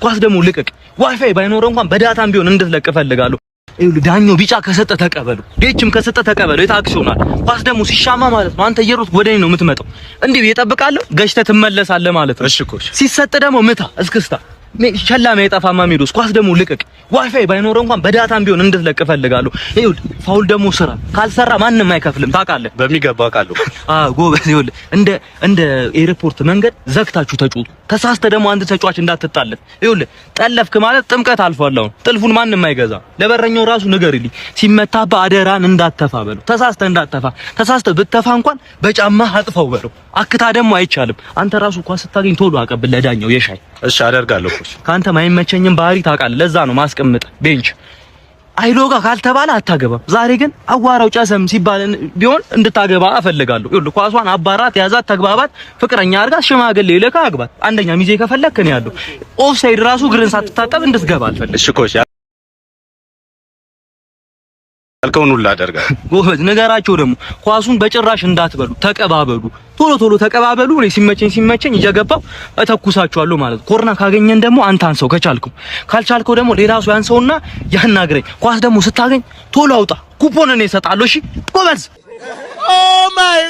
ኳስ ደግሞ ልቀቅ። ዋይፋይ ባይኖረው እንኳን በዳታም ቢሆን እንድትለቅ እፈልጋለሁ። ዳኛው ቢጫ ከሰጠ ተቀበሉ፣ ዴችም ከሰጠ ተቀበሉ። የታክሲ ሆናል። ኳስ ደግሞ ሲሻማ ማለት ነው አንተ እየሮጥክ ወደኔ ነው የምትመጣው። እንዴ እየጠብቃለሁ ገሽተህ ትመለሳለህ ማለት ነው። እሺ ኮሽ ሲሰጥ ደግሞ ምታ እስክስታ ሸላማ የጠፋማ ሜዶስ ኳስ ደግሞ ልቀቅ። ዋይፋይ ባይኖረው እንኳን በዳታም ቢሆን እንድትለቅ እፈልጋለሁ። ይኸውልህ ፋውል ደግሞ ስራ ካልሰራ ማንንም አይከፍልም ታውቃለህ። በሚገባ አውቃለሁ። ጎበዝ። ይኸውልህ እንደ ኤርፖርት መንገድ ዘግታችሁ ተጫወቱ። ተሳስተህ ደግሞ አንድ ተጫዋች እንዳትጣለፍ። ይኸውልህ ጠለፍክ ማለት ጥምቀት አልፏል። አሁን ጥልፉን ማንንም አይገዛም። ለበረኛው ራሱ ንገርልኝ፣ ሲመታባ አደራን እንዳትተፋ በለው። ተሳስተህ እንዳትተፋ። ተሳስተህ ብትተፋ እንኳን በጫማህ አጥፈው በለው። አክታ ደግሞ አይቻልም። አንተ ራሱ ኳስ ስታገኝ ቶሎ አቀብል ለዳኛው የሻይ። እሺ አደርጋለሁ። ካንተ ማይመቸኝም ባህሪ ታውቃለህ። ለዛ ነው ማስቀምጥ ቤንች አይሎጋ ካልተባለ አታገባም። ዛሬ ግን አዋራው ጨሰም ሲባል ቢሆን እንድታገባ እፈልጋለሁ። ይኸውልህ ኳሷን አባራት፣ ያዛት፣ ተግባባት፣ ፍቅረኛ አድርጋት፣ ሽማግሌ ልካ አግባት። አንደኛ ሚዜ ከፈለክ ነው ያለው። ኦፍሳይድ ራሱ ግርን ሳትታጠብ እንድትገባ አልፈልግም። እሺ ኮሽ ያልከውን ሁሉ አደርጋለሁ። ጎበዝ። ነገራቸው ደግሞ ኳሱን በጭራሽ እንዳትበሉ፣ ተቀባበሉ። ቶሎ ተቀባበሉ። እኔ ሲመቸኝ እየገባው እተኩሳችኋለሁ ማለት። ኮርና ካገኘን ደግሞ አንተ አንሰው ከቻልከው፣ ካልቻልከው ደግሞ ሌላ ሰው ያንሰውና ያናግረኝ። ኳስ ደግሞ ስታገኝ ቶሎ አውጣ። ኩፖን እኔ እሰጣለሁ። እሺ ጎበዝ። ኦ ማይ